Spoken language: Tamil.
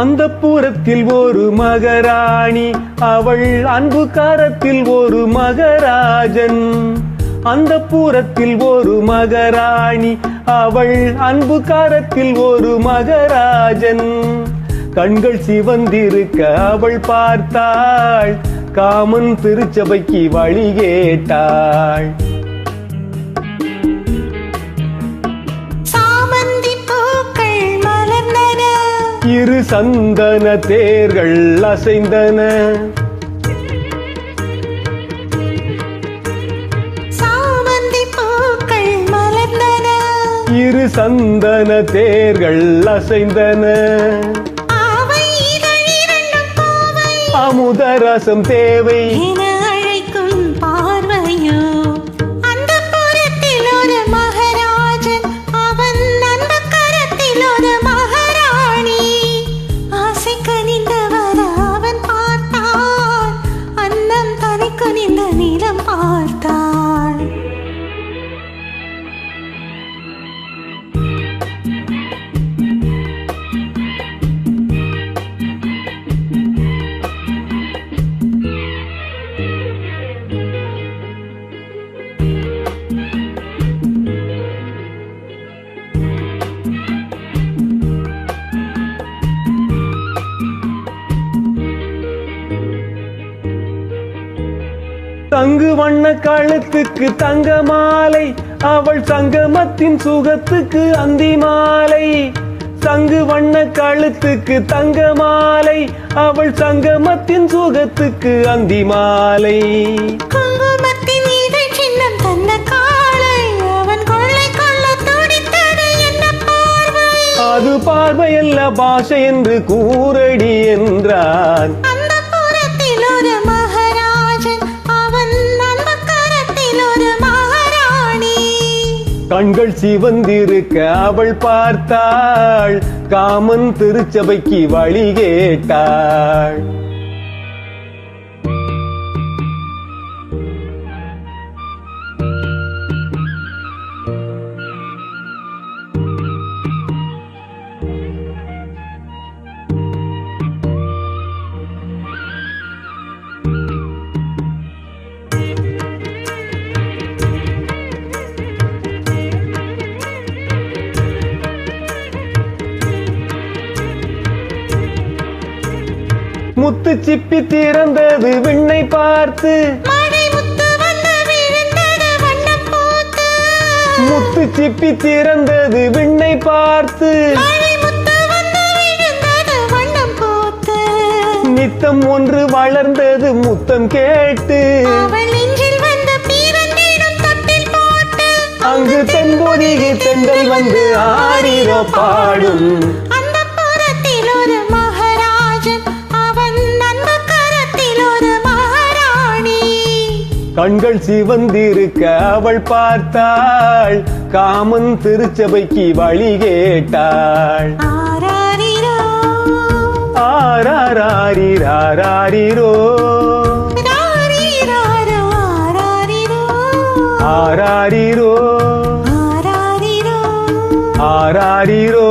அந்த புறத்தில் ஒரு மகாராணி, அவள் அன்பு கரத்தில் ஒரு மகராஜன். அந்த புறத்தில் ஒரு மகாராணி, அவள் அன்பு கரத்தில் ஒரு மகராஜன். கண்கள் சிவந்திருக்க அவள் பார்த்தாள், காமன் திருச்சபைக்கு வழி கேட்டாள். இரு சந்தன தேர்கள் அசைந்தன. சாமந்தி பூக்கள் மலர்ந்தன. இரு சந்தன தேர்கள் அசைந்தன. அமுதரசம் தேவை என அழைக்கும் பார்வையோ. அந்த புறத்தில் ஒரு மகாராஜன், அவன் அந்த கரத்தில் ஒரு மகாராணி. ஆசை கனிந்தவர் அவன் பார்த்தாள், அன்னம் தனி குனிந்த நிலம் பார்த்தாள். தங்கு வண்ண கழுத்துக்கு தங்க மாலை, அவள் சங்கமத்தின் சுகத்துக்கு அந்தி மாலை. தங்கு வண்ண கழுத்துக்கு தங்க மாலை, அவள் சங்கமத்தின் சுகத்துக்கு அந்தி மாலை. குங்குமத்தின் இதழ் சின்னம் தந்த காளை, அவன் கொள்ளை கொள்ள துடித்தது என்ன பார்வை. அது பார்வையல்ல பாஷை என்று கூறடி என்றான். அந்த புறத்தில் ஒரு மகாராஜன், அவன் அந்த கரத்தில் ஒரு மகாராணி. கண்கள் சிவந்திருக்க அவள் பார்த்தாள், காமன் திருச்சபைக்கு வழி கேட்டாள். முத்து சிப்பி திறந்தது விண்ணை பார்த்து, மழை முத்து வந்து விழுந்தது வண்ணம் பூத்து. முத்து சிப்பி திறந்தது விண்ணை பார்த்து, மழை முத்து வந்து விழுந்தது வண்ணம் பூத்து. நித்தம் ஒன்று வளர்ந்தது முத்தம் கேட்டு, அவள் நெஞ்சில் வந்த பீவந்தேனும் தொட்டில் போட்டு. அங்கு தென்பொதிகை தென்றல் வந்து ஆடிரோ பாடும். அந்த புறத்தில் ஒரு மகாராஜன், அவன் அந்த கரத்தில் ஒரு மகாராணி. கண்கள் சிவந்திருக்க அவள் பார்த்தாள், காமன் திருச்சபைக்கு வழி கேட்டாள். ஆராரிரோ ஆராரிராரிரோ, ராரிராரோ ஆராரிரோ. ஆராரிரோ ஆராரிரோ ஆராரிரோ.